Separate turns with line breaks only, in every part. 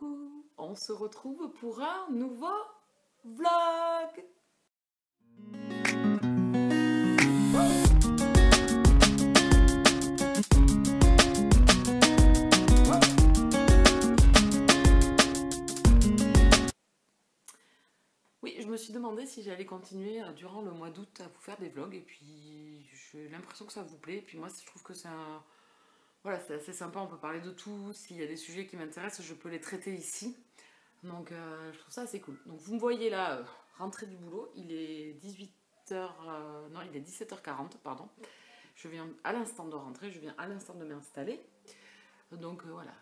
Coucou, on se retrouve pour un nouveau vlog. Oui, je me suis demandé si j'allais continuer durant le mois d'août à vous faire des vlogs et puis j'ai l'impression que ça vous plaît. Et puis moi, je trouve que c'est un... Voilà, c'est assez sympa, on peut parler de tout. S'il y a des sujets qui m'intéressent, je peux les traiter ici. Donc je trouve ça assez cool. Donc vous me voyez là, rentrer du boulot, il est 18h, non il est 17h40, pardon. Je viens à l'instant de rentrer, je viens à l'instant de m'installer. Donc voilà,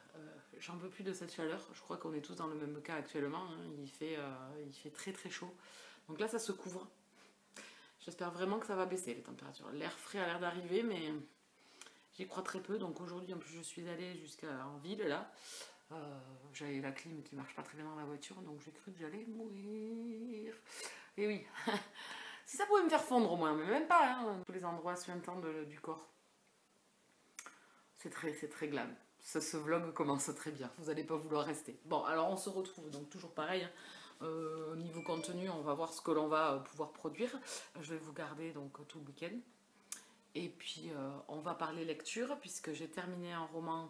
j'en peux plus de cette chaleur, je crois qu'on est tous dans le même cas actuellement, hein. Il fait très très chaud. Donc là ça se couvre. J'espère vraiment que ça va baisser les températures. L'air frais a l'air d'arriver mais j'y crois très peu. Donc aujourd'hui en plus je suis allée jusqu'en ville là. J'avais la clim qui marche pas très bien dans la voiture, donc j'ai cru que j'allais mourir. Et oui, si ça pouvait me faire fondre au moins, mais même pas, hein, tous les endroits suintants du corps. C'est très glam. Ce vlog commence très bien, vous n'allez pas vouloir rester. Bon, alors on se retrouve, donc toujours pareil, hein, au niveau contenu, on va voir ce que l'on va pouvoir produire. Je vais vous garder donc tout le week-end. Et puis on va parler lecture, puisque j'ai terminé un roman.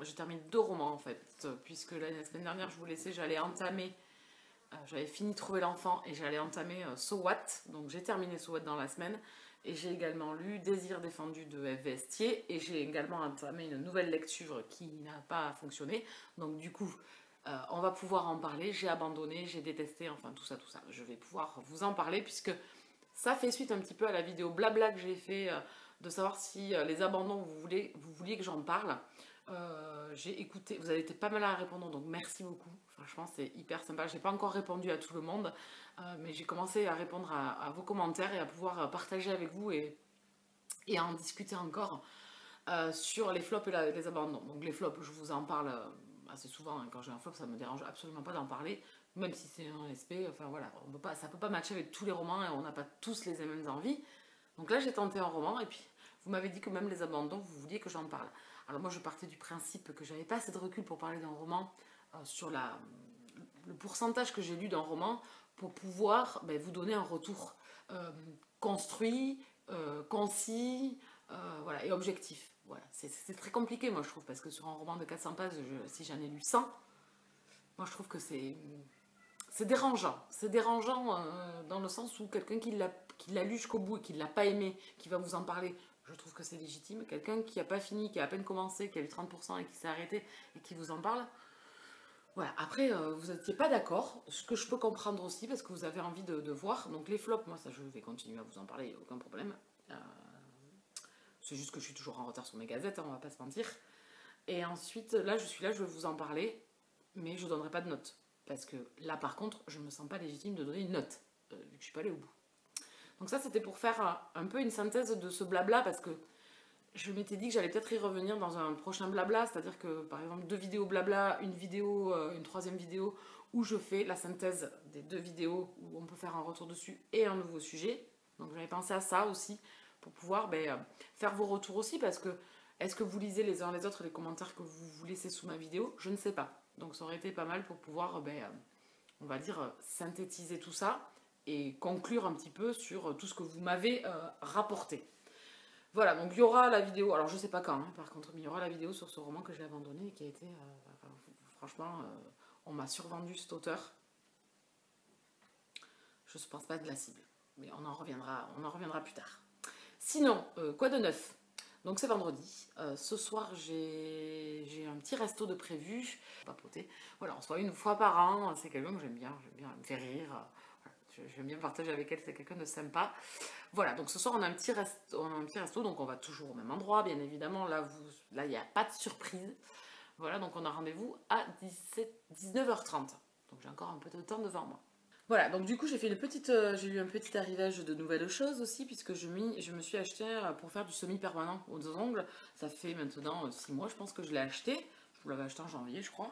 Je termine 2 romans en fait, puisque la semaine dernière je vous laissais, j'allais entamer, j'avais fini Trouver l'enfant et j'allais entamer So What, donc j'ai terminé So What dans la semaine, et j'ai également lu Désir défendu de F. Vestier, et j'ai également entamé une nouvelle lecture qui n'a pas fonctionné, donc du coup on va pouvoir en parler. J'ai abandonné, j'ai détesté, enfin tout ça, je vais pouvoir vous en parler puisque ça fait suite un petit peu à la vidéo blabla que j'ai fait de savoir si les abandons vous vouliez que j'en parle. J'ai écouté, vous avez été pas mal à répondre, donc merci beaucoup. Franchement, c'est hyper sympa. J'ai pas encore répondu à tout le monde, mais j'ai commencé à répondre à vos commentaires et à pouvoir partager avec vous et à en discuter encore sur les flops et les abandons. Donc les flops, je vous en parle assez souvent, hein. Quand j'ai un flop, ça me dérange absolument pas d'en parler, même si c'est un SP. Enfin voilà, ça peut pas matcher avec tous les romans et on n'a pas tous les mêmes envies. Donc là, j'ai tenté un roman et puis vous m'avez dit que même les abandons, vous vouliez que j'en parle. Alors moi, je partais du principe que j'avais pas assez de recul pour parler d'un roman sur le pourcentage que j'ai lu d'un roman pour pouvoir vous donner un retour construit, concis, voilà, et objectif. Voilà. C'est très compliqué, moi, je trouve, parce que sur un roman de 400 pages, si j'en ai lu 100, moi, je trouve que c'est dérangeant. C'est dérangeant dans le sens où quelqu'un qui l'a lu jusqu'au bout et qui ne l'a pas aimé, qui va vous en parler, je trouve que c'est légitime. Quelqu'un qui n'a pas fini, qui a à peine commencé, qui a eu 30% et qui s'est arrêté et qui vous en parle, voilà. Après, vous n'étiez pas d'accord, ce que je peux comprendre aussi parce que vous avez envie de voir. Donc les flops, moi ça je vais continuer à vous en parler, aucun problème. C'est juste que je suis toujours en retard sur mes gazettes, hein, on va pas se mentir. Et ensuite, là je vais vous en parler, mais je ne donnerai pas de notes. Parce que là par contre, je ne me sens pas légitime de donner une note, vu que je ne suis pas allée au bout. Donc ça c'était pour faire un peu une synthèse de ce blabla, parce que je m'étais dit que j'allais peut-être y revenir dans un prochain blabla, c'est-à-dire que par exemple 2 vidéos blabla, une vidéo, une 3e vidéo où je fais la synthèse des 2 vidéos, où on peut faire un retour dessus et un nouveau sujet. Donc j'avais pensé à ça aussi, pour pouvoir faire vos retours aussi, parce que est-ce que vous lisez les uns les autres les commentaires que vous laissez sous ma vidéo? Je ne sais pas. Donc ça aurait été pas mal pour pouvoir, on va dire, synthétiser tout ça et conclure un petit peu sur tout ce que vous m'avez rapporté. Voilà, donc il y aura la vidéo, alors je sais pas quand, hein, par contre, mais il y aura la vidéo sur ce roman que j'ai abandonné et qui a été, franchement, on m'a survendu cet auteur. Je ne pense pas de la cible, mais on en reviendra plus tard. Sinon, quoi de neuf? Donc c'est vendredi, ce soir j'ai un petit resto de prévu, papoter. Voilà, on se voit une fois par an, c'est quelqu'un que j'aime bien, elle me fait rire, j'aime bien partager avec elle, c'est quelqu'un de sympa. Voilà, donc ce soir on a un petit resto, donc on va toujours au même endroit, bien évidemment, là il n'y a pas de surprise. Voilà, donc on a rendez-vous à 19h30, donc j'ai encore un peu de temps devant moi. Voilà, donc du coup j'ai eu un petit arrivage de nouvelles choses aussi, puisque je me suis acheté pour faire du semi-permanent aux ongles. Ça fait maintenant 6 mois, je pense que je l'ai acheté. Je vous l'avais acheté en janvier, je crois,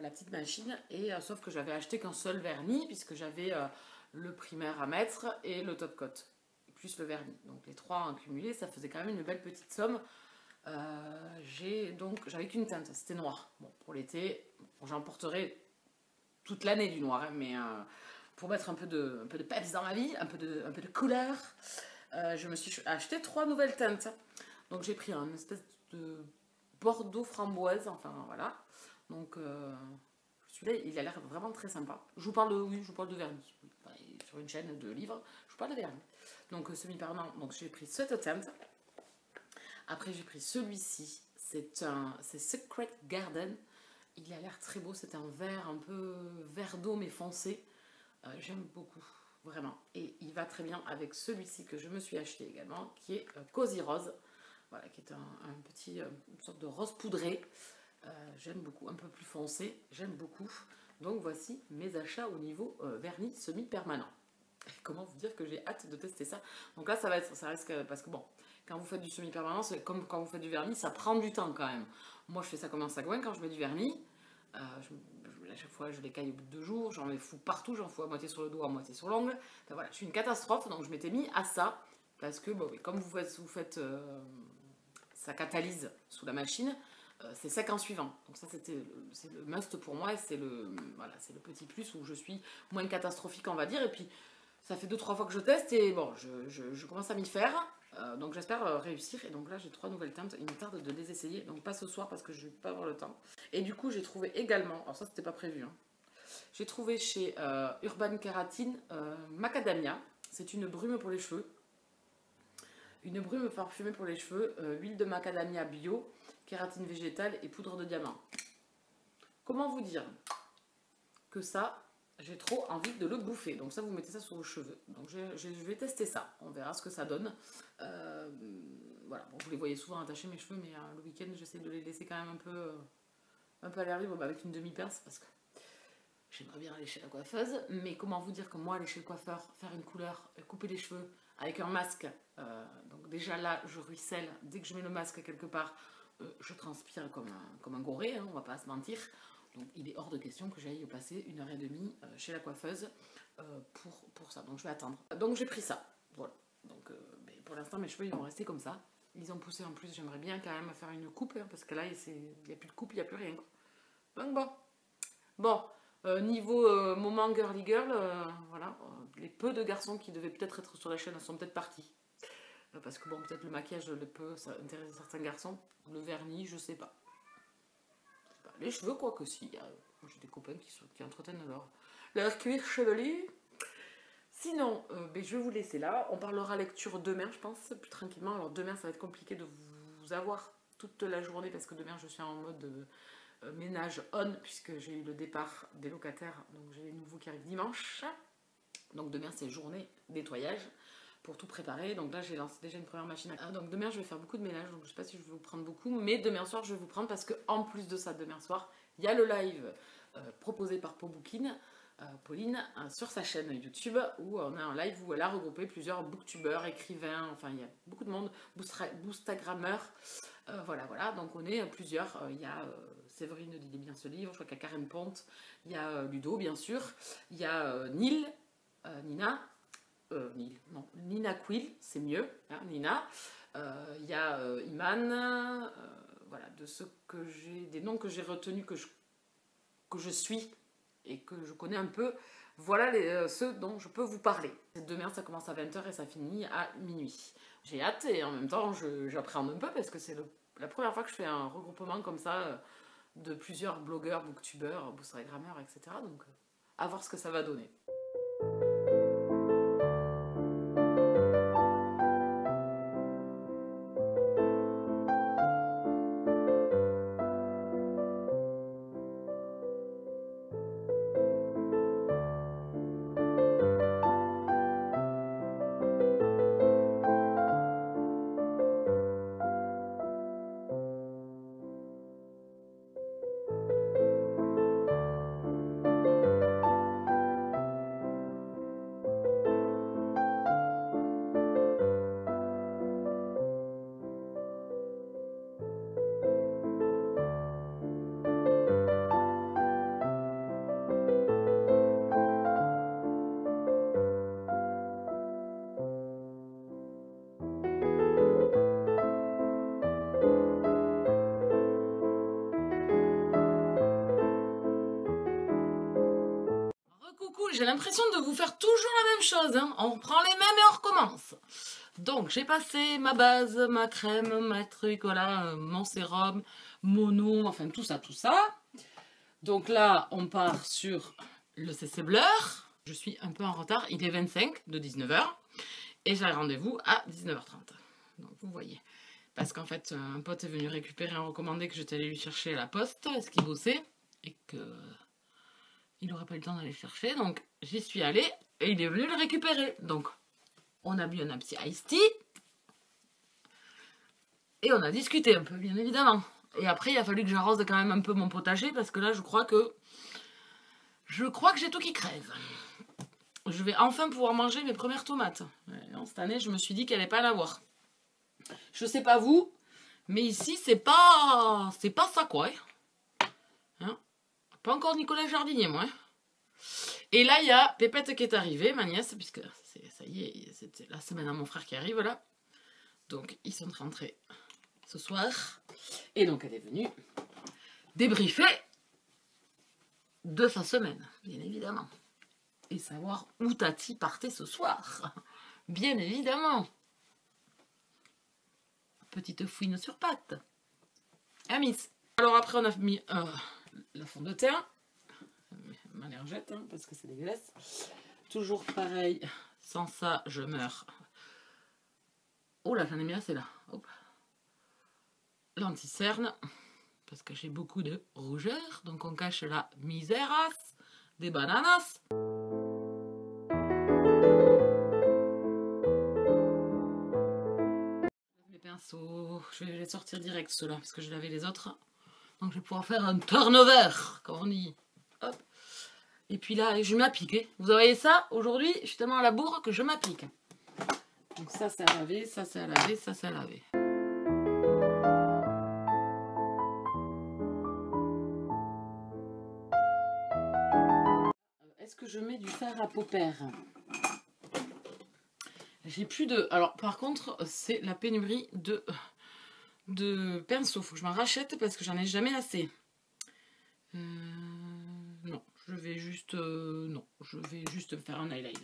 la petite machine. Et sauf que j'avais acheté qu'un seul vernis, puisque j'avais le primaire à mettre et le top coat, plus le vernis. Donc les 3 en cumulé, ça faisait quand même une belle petite somme. J'avais qu'une teinte, c'était noir. Bon, pour l'été, j'en porterai toute l'année du noir, hein, mais pour mettre un peu de peps dans ma vie, un peu de couleur, je me suis acheté 3 nouvelles teintes. Donc j'ai pris un espèce de bordeaux framboise, enfin voilà. Donc celui-là, il a l'air vraiment très sympa. Je vous parle de, oui, je vous parle de vernis. Sur une chaîne de livres, je vous parle de vernis. Donc semi-permanent, donc j'ai pris cette teinte. Après j'ai pris celui-ci, c'est Secret Garden. Il a l'air très beau, c'est un vert un peu vert d'eau mais foncé. J'aime beaucoup, vraiment. Et il va très bien avec celui-ci que je me suis acheté également, qui est Cozy Rose. Voilà, qui est un petit, une sorte de rose poudré. J'aime beaucoup, un peu plus foncé, j'aime beaucoup. Donc voici mes achats au niveau vernis semi-permanent. Comment vous dire que j'ai hâte de tester ça. Donc là, ça risque, parce que bon, quand vous faites du semi-permanent, c'est comme quand vous faites du vernis, ça prend du temps quand même. Moi, je fais ça comme un sagouin quand je mets du vernis. À chaque fois, je les caille au bout de 2 jours, j'en fous partout, j'en fous à moitié sur le dos, à moitié sur l'ongle. Enfin, voilà, je suis une catastrophe, donc je m'étais mis à ça, parce que bon, comme vous faites ça catalyse sous la machine, c'est sec en suivant. Donc ça, c'est le must pour moi, et c'est voilà, le petit plus où je suis moins catastrophique, on va dire, et puis ça fait 2-3 fois que je teste, et bon, je commence à m'y faire. Donc j'espère réussir, et donc là j'ai 3 nouvelles teintes, il me tarde de les essayer, donc pas ce soir parce que je vais pas avoir le temps. Et du coup j'ai trouvé également, alors ça c'était pas prévu, hein, j'ai trouvé chez Urban Kératine Macadamia, c'est une brume pour les cheveux, une brume parfumée pour les cheveux, huile de macadamia bio, kératine végétale et poudre de diamant. Comment vous dire que ça, j'ai trop envie de le bouffer. Donc ça, vous mettez ça sur vos cheveux. Donc je vais tester ça. On verra ce que ça donne. Voilà, bon, vous les voyez souvent attachés mes cheveux, mais le week-end, j'essaie de les laisser quand même un peu à l'air libre, avec une demi-pince, parce que j'aimerais bien aller chez la coiffeuse. Mais comment vous dire que moi, aller chez le coiffeur, faire une couleur, couper les cheveux avec un masque, donc déjà là, je ruisselle. Dès que je mets le masque quelque part, je transpire comme un goré, hein, on va pas se mentir. Donc il est hors de question que j'aille passer 1h30 chez la coiffeuse pour ça. Donc je vais attendre. Donc j'ai pris ça. Voilà. Donc pour l'instant mes cheveux ils vont rester comme ça. Ils ont poussé en plus. J'aimerais bien quand même faire une coupe, hein, parce que là il n'y a plus de coupe, il n'y a plus rien. Donc bon. Niveau moment girly girl, voilà. Les peu de garçons qui devaient peut-être être sur la chaîne sont peut-être partis. Parce que bon, peut-être le maquillage peut intéresser certains garçons. Le vernis, je sais pas. Les cheveux, quoi que si. J'ai des copains qui entretiennent leur cuir chevelu. Sinon, je vais vous laisser là. On parlera lecture demain, je pense, plus tranquillement. Alors demain, ça va être compliqué de vous avoir toute la journée, parce que demain, je suis en mode ménage on, puisque j'ai eu le départ des locataires. Donc j'ai les nouveaux qui arrivent dimanche. Donc demain, c'est journée nettoyage pour tout préparer. Donc là, j'ai lancé déjà une première machine. Donc demain, je vais faire beaucoup de ménage. Donc je ne sais pas si je vais vous prendre beaucoup. Mais demain soir, je vais vous prendre parce qu'en plus de ça, demain soir, il y a le live proposé par Pauline sur sa chaîne YouTube, où on a un live où elle a regroupé plusieurs booktubeurs, écrivains, enfin il y a beaucoup de monde, boostagrammeurs. Voilà. Donc on est plusieurs. Il y a Séverine dit bien ce livre, je crois qu'il y a Karen Ponte, il y a Ludo, bien sûr. Il y a Nina. Nina Quill, c'est mieux, hein, Nina. Il y a Iman, voilà, des noms que j'ai retenus, que je suis et que je connais un peu. Voilà ceux dont je peux vous parler. Demain, ça commence à 20h et ça finit à minuit. J'ai hâte, et en même temps, j'appréhende un peu parce que c'est la première fois que je fais un regroupement comme ça de plusieurs blogueurs, booktubeurs, bookstagrammeurs, etc. Donc, à voir ce que ça va donner. j'ai l'impression de vous faire toujours la même chose. Hein. On reprend les mêmes et on recommence. Donc, j'ai passé ma base, ma crème, ma truc, voilà, mon sérum, mono, enfin tout ça, tout ça. Donc là, on part sur le CC Blur. Je suis un peu en retard, il est 25 de 19 h. Et j'ai rendez-vous à 19 h 30. Donc, vous voyez. Parce qu'en fait, un pote est venu récupérer un recommandé que j'étais allée lui chercher à la poste, est-ce qu'il bossait, et que il n'aurait pas eu le temps d'aller chercher. Donc, j'y suis allée et il est venu le récupérer. Donc, on a bu un petit iced tea. Et on a discuté un peu, bien évidemment. Et après, il a fallu que j'arrose quand même un peu mon potager, parce que là, je crois que j'ai tout qui crève. Je vais enfin pouvoir manger mes premières tomates. Cette année, je me suis dit qu'elle n'allait pas en avoir. Je sais pas vous, mais ici, c'est pas ça, quoi. Hein, pas encore Nicolas Jardinier, moi. Et là, il y a Pépette qui est arrivée, ma nièce, puisque ça y est, c'était la semaine à mon frère qui arrive, là. Donc, ils sont rentrés ce soir. Et donc, elle est venue débriefer de sa semaine, bien évidemment. Et savoir où Tati partait ce soir. Bien évidemment. Petite fouine sur patte. Miss. Alors après, on a mis la fond de teint. Ma lingette, hein, parce que c'est dégueulasse. Toujours pareil. Sans ça, je meurs. Oh là, j'en ai mis assez là. L'anti-cerne. Parce que j'ai beaucoup de rougeur. Donc on cache la miséras des bananas. Mes pinceaux. Je vais les sortir direct ceux-là. Parce que je lavais les autres. Donc je vais pouvoir faire un turnover, comme on dit. Hop. Et puis là, je m'applique. Hein. Vous voyez ça? Aujourd'hui, je suis tellement à la bourre que je m'applique. Donc ça, c'est à laver, ça, c'est à laver, ça, c'est à laver. Est-ce que je mets du fer à paupières? J'ai plus de... Alors, par contre, c'est la pénurie de pinceaux. Faut que je m'en rachète parce que j'en ai jamais assez. Non, je vais juste... non, je vais juste faire un eyeliner.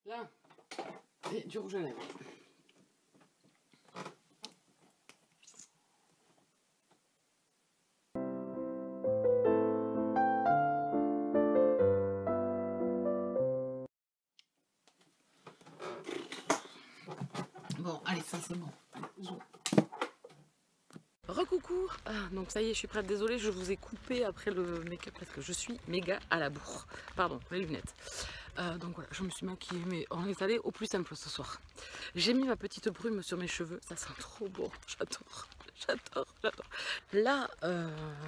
Là, et du rouge à lèvres. Bon, allez, ça c'est bon. Recoucou. Donc ça y est, je suis prête. Désolée, je vous ai coupé après le make-up parce que je suis méga à la bourre. Pardon, les lunettes. Donc voilà, je me suis maquillée, mais on est allé au plus simple ce soir. J'ai mis ma petite brume sur mes cheveux, ça sent trop bon, j'adore, j'adore, j'adore. Là,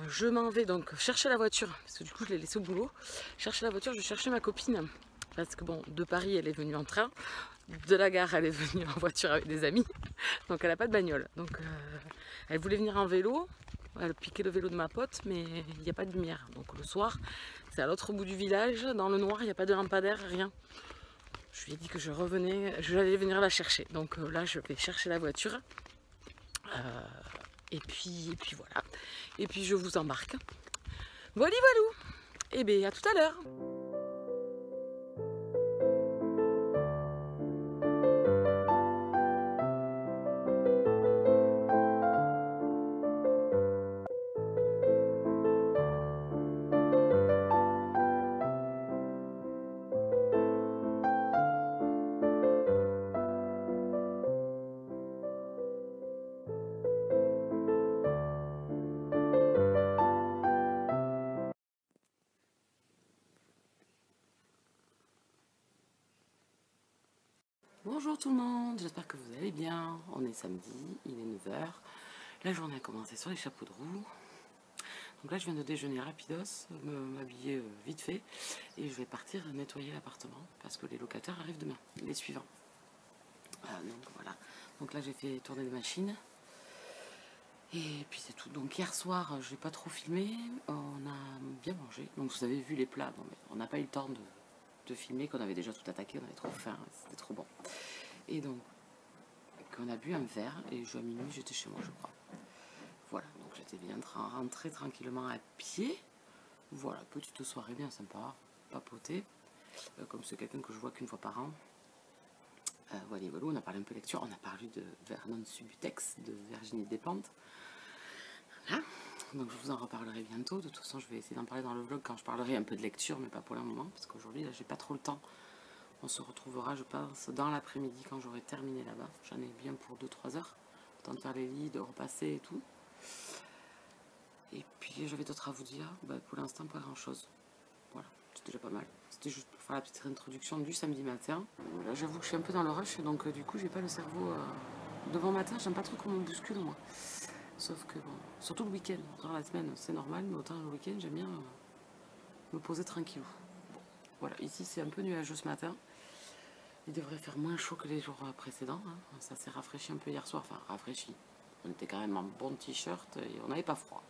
je m'en vais donc chercher la voiture, parce que du coup je l'ai laissée au boulot. Chercher la voiture, je cherchais ma copine, parce que bon, de Paris elle est venue en train, de la gare elle est venue en voiture avec des amis, donc elle n'a pas de bagnole. Donc elle voulait venir en vélo, elle piquait le vélo de ma pote, mais il n'y a pas de lumière. Donc le soir, c'est à l'autre bout du village, dans le noir, il n'y a pas de lampadaire, rien. Je lui ai dit que je revenais, je allais venir la chercher. Donc là, je vais chercher la voiture. Et puis voilà. Et puis je vous embarque. Voilà, voilou. Et bien à tout à l'heure.
Bonjour tout le monde, j'espère que vous allez bien. On est samedi, il est 9 heures. La journée a commencé sur les chapeaux de roue. Donc là, je viens de déjeuner rapidos, m'habiller vite fait. Et je vais partir nettoyer l'appartement parce que les locataires arrivent demain, les suivants. Donc voilà. Donc là, j'ai fait tourner les machines. Et puis c'est tout. Donc hier soir, je n'ai pas trop filmé. On a bien mangé. Donc vous avez vu les plats. Bon, mais on n'a pas eu le temps de filmer, qu'on avait déjà tout attaqué. On avait trop faim. C'était trop bon. Et donc, qu'on a bu un verre. Et à minuit, j'étais chez moi, je crois. Voilà, donc j'étais bien rentrée tranquillement à pied. Voilà, petite soirée bien sympa, papoter. Comme c'est quelqu'un que je vois qu'une fois par an. Voilà, voilà, on a parlé un peu lecture, on a parlé de Vernon Subutex, de Virginie Despentes. Voilà, donc je vous en reparlerai bientôt. De toute façon, je vais essayer d'en parler dans le vlog quand je parlerai un peu de lecture, mais pas pour le moment, parce qu'aujourd'hui, là, j'ai pas trop le temps. On se retrouvera, je pense, dans l'après-midi quand j'aurai terminé là-bas. J'en ai bien pour 2-3 heures. Le temps de faire les lits, de repasser et tout. Et puis j'avais d'autres à vous dire, pour l'instant pas grand chose. Voilà, c'est déjà pas mal. C'était juste pour faire la petite introduction du samedi matin. Là j'avoue que je suis un peu dans le rush, donc du coup j'ai pas le cerveau devant matin, j'aime pas trop qu'on me bouscule moi. Sauf que bon, surtout le week-end, dans la semaine c'est normal, mais autant le week-end j'aime bien me poser tranquillou. Bon, voilà, ici c'est un peu nuageux ce matin. Il devrait faire moins chaud que les jours précédents. Hein. Ça s'est rafraîchi un peu hier soir, enfin rafraîchi. On était quand même en bon t-shirt et on n'avait pas froid.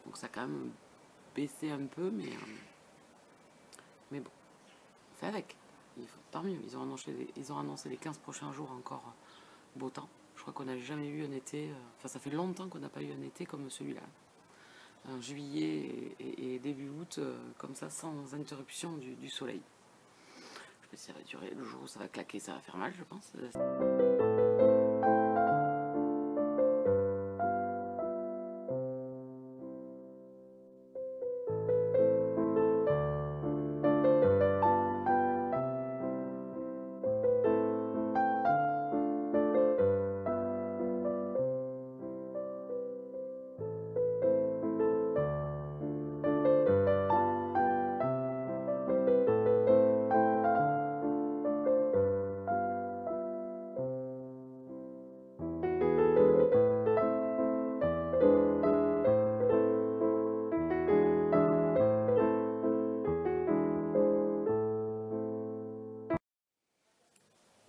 Donc ça a quand même baissé un peu, mais bon, on fait avec. Tant mieux, ils ont annoncé les 15 prochains jours encore beau temps. Je crois qu'on n'a jamais eu un été, enfin ça fait longtemps qu'on n'a pas eu un été comme celui-là. Un juillet et début août, comme ça, sans interruption du soleil. Je sais pas si ça va durer, le jour où ça va claquer, ça va faire mal, je pense.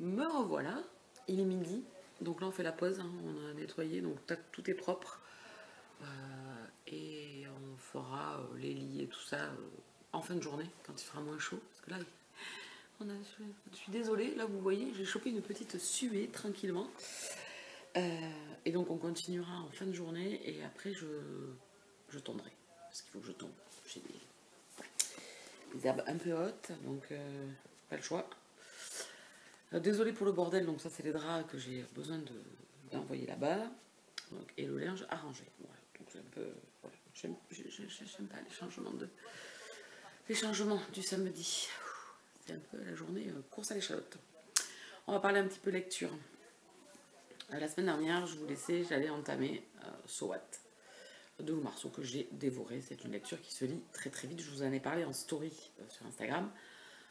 Me revoilà, il est midi, donc là on fait la pause, hein. On a nettoyé, donc tout est propre. Et on fera les lits et tout ça en fin de journée, quand il fera moins chaud. Parce que là, je suis désolée, là vous voyez, j'ai chopé une petite suée tranquillement. Et donc on continuera en fin de journée et après je tomberai. Parce qu'il faut que je tombe. J'ai des herbes un peu hautes, donc pas le choix. Désolée pour le bordel, donc ça c'est les draps que j'ai besoin d'envoyer là-bas. Et le linge arrangé. Voilà. Donc c'est un peu. Voilà. J'aime pas les changements du samedi. C'est un peu la journée course à l'échalote. On va parler un petit peu lecture. La semaine dernière, je vous laissais, j'allais entamer So What de Lou Marceau que j'ai dévoré. C'est une lecture qui se lit très très vite. Je vous en ai parlé en story sur Instagram.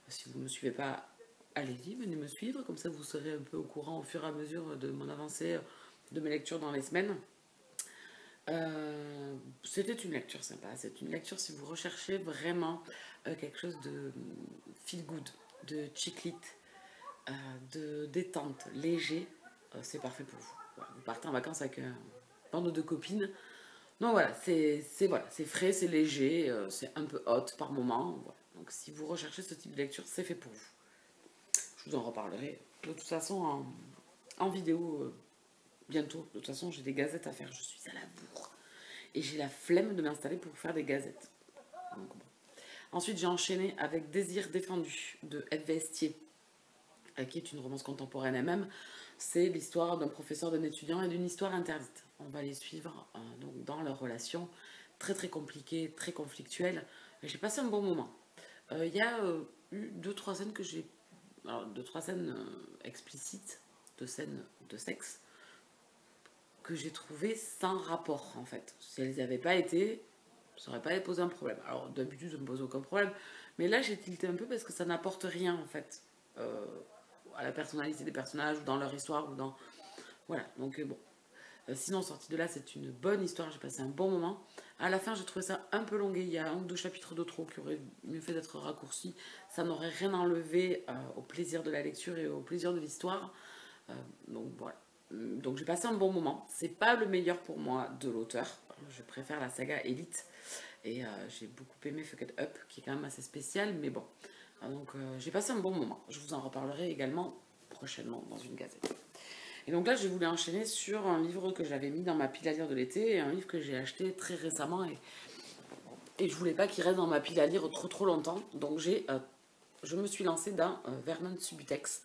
Si vous ne me suivez pas, allez-y, venez me suivre. Comme ça, vous serez un peu au courant au fur et à mesure de mon avancée de mes lectures dans les semaines. C'était une lecture sympa. C'est une lecture si vous recherchez vraiment quelque chose de feel good, de chiclit, de détente, léger. C'est parfait pour vous. Voilà, vous partez en vacances avec un bande de copines. Donc voilà, c'est frais, c'est léger, c'est un peu hot par moment. Voilà. Donc si vous recherchez ce type de lecture, c'est fait pour vous. Je vous en reparlerai de toute façon en vidéo bientôt. De toute façon, j'ai des gazettes à faire. Je suis à la bourre. Et j'ai la flemme de m'installer pour faire des gazettes. Donc, bon. Ensuite, j'ai enchaîné avec Désir défendu de Ed Vestier, qui est une romance contemporaine elle-même. C'est l'histoire d'un professeur, d'un étudiant et d'une histoire interdite. On va les suivre donc dans leur relation très très compliquée, très conflictuelle. J'ai passé un bon moment. Il y a eu 2-3 scènes que j'ai... Alors, 2-3 scènes explicites, de scènes de sexe, que j'ai trouvé sans rapport en fait. Si elles n'y avaient pas été, ça n'aurait pas posé un problème. Alors d'habitude ça ne me pose aucun problème, mais là j'ai tilté un peu parce que ça n'apporte rien en fait à la personnalité des personnages, ou dans leur histoire, ou dans... Voilà, donc bon. Sinon, sorti de là, c'est une bonne histoire, j'ai passé un bon moment. À la fin, j'ai trouvé ça un peu longué, il y a un ou deux chapitres de trop qui auraient mieux fait d'être raccourcis. Ça n'aurait rien enlevé au plaisir de la lecture et au plaisir de l'histoire. Donc voilà. Donc j'ai passé un bon moment. C'est pas le meilleur pour moi de l'auteur. Je préfère la saga Elite. Et j'ai beaucoup aimé Fuck It Up, qui est quand même assez spécial, mais bon. Donc j'ai passé un bon moment. Je vous en reparlerai également prochainement dans une gazette. Et donc là, je voulais enchaîner sur un livre que j'avais mis dans ma pile à lire de l'été, et un livre que j'ai acheté très récemment, et je voulais pas qu'il reste dans ma pile à lire trop longtemps. Donc je me suis lancée dans Vernon Subutex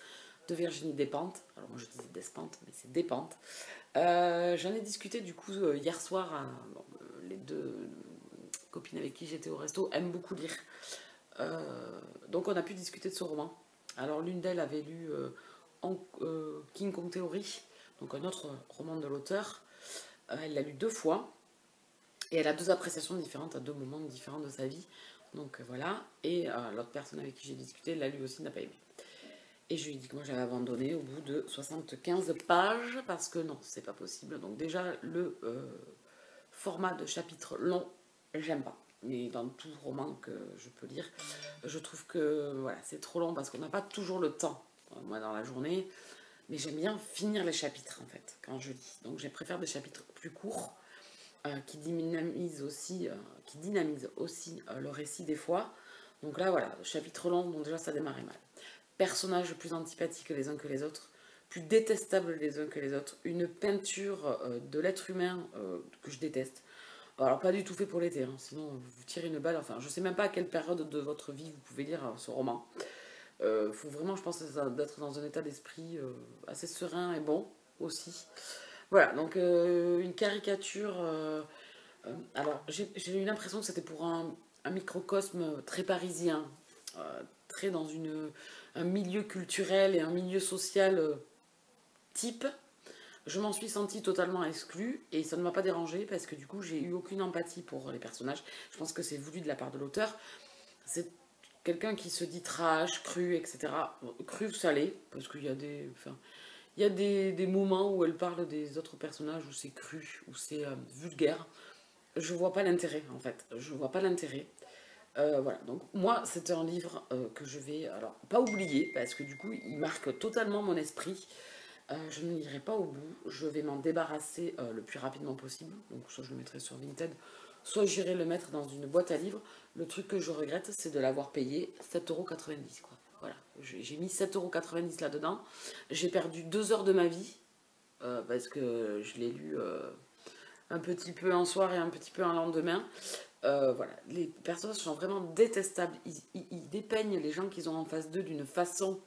de Virginie Despentes. Alors moi je disais Despentes, mais c'est Despentes. J'en ai discuté du coup hier soir. Les deux copines avec qui j'étais au resto aiment beaucoup lire. Donc on a pu discuter de ce roman. Alors l'une d'elles avait lu King Kong Theory, donc un autre roman de l'auteur. Elle l'a lu 2 fois. Et elle a 2 appréciations différentes à 2 moments différents de sa vie. Donc voilà. Et l'autre personne avec qui j'ai discuté l'a lu aussi, n'a pas aimé. Et je lui ai dit que moi j'avais abandonné au bout de 75 pages parce que non, c'est pas possible. Donc déjà, le format de chapitre long, j'aime pas. Mais dans tout roman que je peux lire, je trouve que voilà, c'est trop long parce qu'on n'a pas toujours le temps, moi dans la journée. Mais j'aime bien finir les chapitres en fait, quand je lis. Donc je préfère des chapitres plus courts qui dynamisent aussi, le récit des fois. Donc là voilà, chapitre long, donc déjà ça démarrait mal. Personnages plus antipathiques les uns que les autres, plus détestables les uns que les autres, une peinture de l'être humain que je déteste. Alors pas du tout fait pour l'été, hein, sinon vous tirez une balle, enfin je sais même pas à quelle période de votre vie vous pouvez lire ce roman. Faut vraiment, je pense, d'être dans un état d'esprit assez serein et bon aussi. Voilà, donc une caricature. Alors j'ai eu l'impression que c'était pour un microcosme très parisien, très dans un milieu culturel et un milieu social type. Je m'en suis sentie totalement exclue et ça ne m'a pas dérangée parce que du coup j'ai eu aucune empathie pour les personnages. Je pense que c'est voulu de la part de l'auteur. C'est quelqu'un qui se dit trash, cru, etc. Cru, salé, parce qu'il y a des... Enfin, il y a des moments où elle parle des autres personnages où c'est cru, où c'est vulgaire. Je vois pas l'intérêt en fait. Je vois pas l'intérêt. Voilà, donc moi c'est un livre que je vais, alors pas oublier, parce que du coup il marque totalement mon esprit. Je ne lirai pas au bout, je vais m'en débarrasser le plus rapidement possible. Donc soit je le mettrai sur Vinted, soit j'irai le mettre dans une boîte à livres. Le truc que je regrette, c'est de l'avoir payé 7,90 € quoi. Voilà, j'ai mis 7,90 € là-dedans. J'ai perdu 2 heures de ma vie, parce que je l'ai lu un petit peu un soir et un petit peu un lendemain. Voilà, les personnages sont vraiment détestables. Ils dépeignent les gens qu'ils ont en face d'eux d'une façon...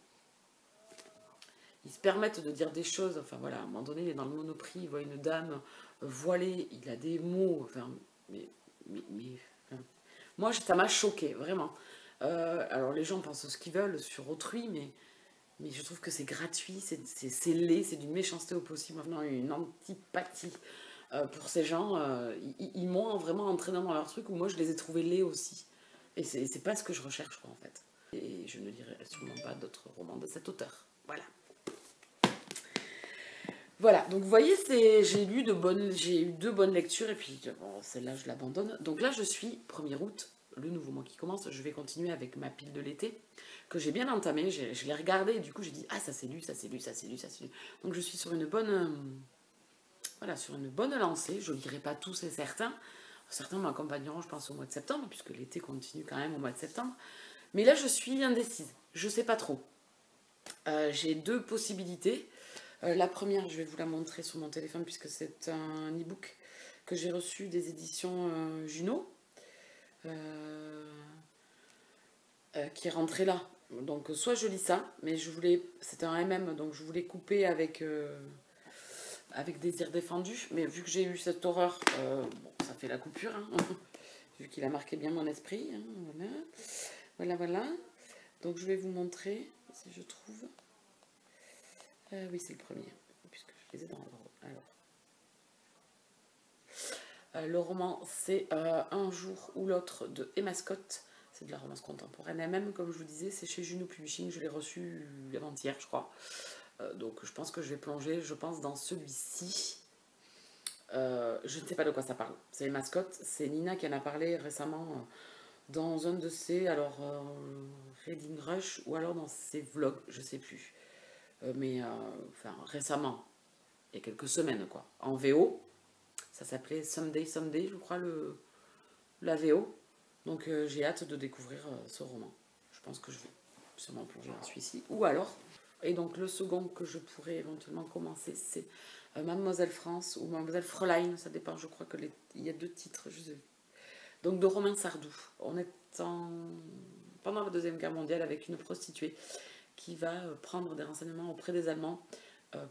Ils se permettent de dire des choses, enfin voilà, à un moment donné, il est dans le Monoprix, il voit une dame voilée, il a des mots, enfin, enfin, moi, ça m'a choqué, vraiment. Alors, les gens pensent ce qu'ils veulent sur autrui, mais je trouve que c'est gratuit, c'est laid, c'est d'une méchanceté au possible, vraiment une antipathie pour ces gens. Ils m'ont vraiment entraîné dans leur truc, où moi, je les ai trouvés laids aussi. Et c'est pas ce que je recherche, quoi, en fait. Et je ne lirai sûrement pas d'autres romans de cet auteur. Voilà. Voilà, donc vous voyez, j'ai eu 2 bonnes lectures et puis bon, celle-là je l'abandonne. Donc là je suis 1er août, le nouveau mois qui commence, je vais continuer avec ma pile de l'été que j'ai bien entamée, je l'ai regardée et du coup j'ai dit ah ça c'est lu, ça c'est lu, ça c'est lu, ça c'est lu. Donc je suis sur une bonne lancée, je ne lirai pas tout c'est certain. Certains m'accompagneront je pense au mois de septembre puisque l'été continue quand même au mois de septembre. Mais là je suis indécise, je sais pas trop. J'ai 2 possibilités. La première, je vais vous la montrer sur mon téléphone puisque c'est un e-book que j'ai reçu des éditions Juno qui est rentré là. Donc soit je lis ça, mais c'était un MM, donc je voulais couper avec Désir défendu, mais vu que j'ai eu cette horreur, bon, ça fait la coupure, hein, vu qu'il a marqué bien mon esprit. Hein, voilà. Donc je vais vous montrer si je trouve. Oui, c'est le premier, puisque je les ai dans l'ordre. Alors, le roman, c'est Un jour ou l'autre de Emma Scott. c'est de la romance contemporaine. Et même, comme je vous disais, c'est chez Juno Publishing, je l'ai reçu avant-hier, je crois. Donc je pense que je vais plonger, je pense, dans celui-ci. Je ne sais pas de quoi ça parle. C'est les mascottes. C'est Nina qui en a parlé récemment dans un de ses, alors, Reading Rush, ou alors dans ses vlogs, je sais plus. Enfin, récemment, il y a quelques semaines, quoi. En VO, ça s'appelait Someday, Someday, je crois, la VO. Donc j'ai hâte de découvrir ce roman. Je pense que je vais sûrement plonger dans celui-ci. Ou alors, et donc le second que je pourrais éventuellement commencer, c'est Mademoiselle France ou Mademoiselle Fräulein, ça dépend, je crois il y a 2 titres, je sais. Donc de Romain Sardou. On est pendant la Deuxième Guerre mondiale avec une prostituée qui va prendre des renseignements auprès des Allemands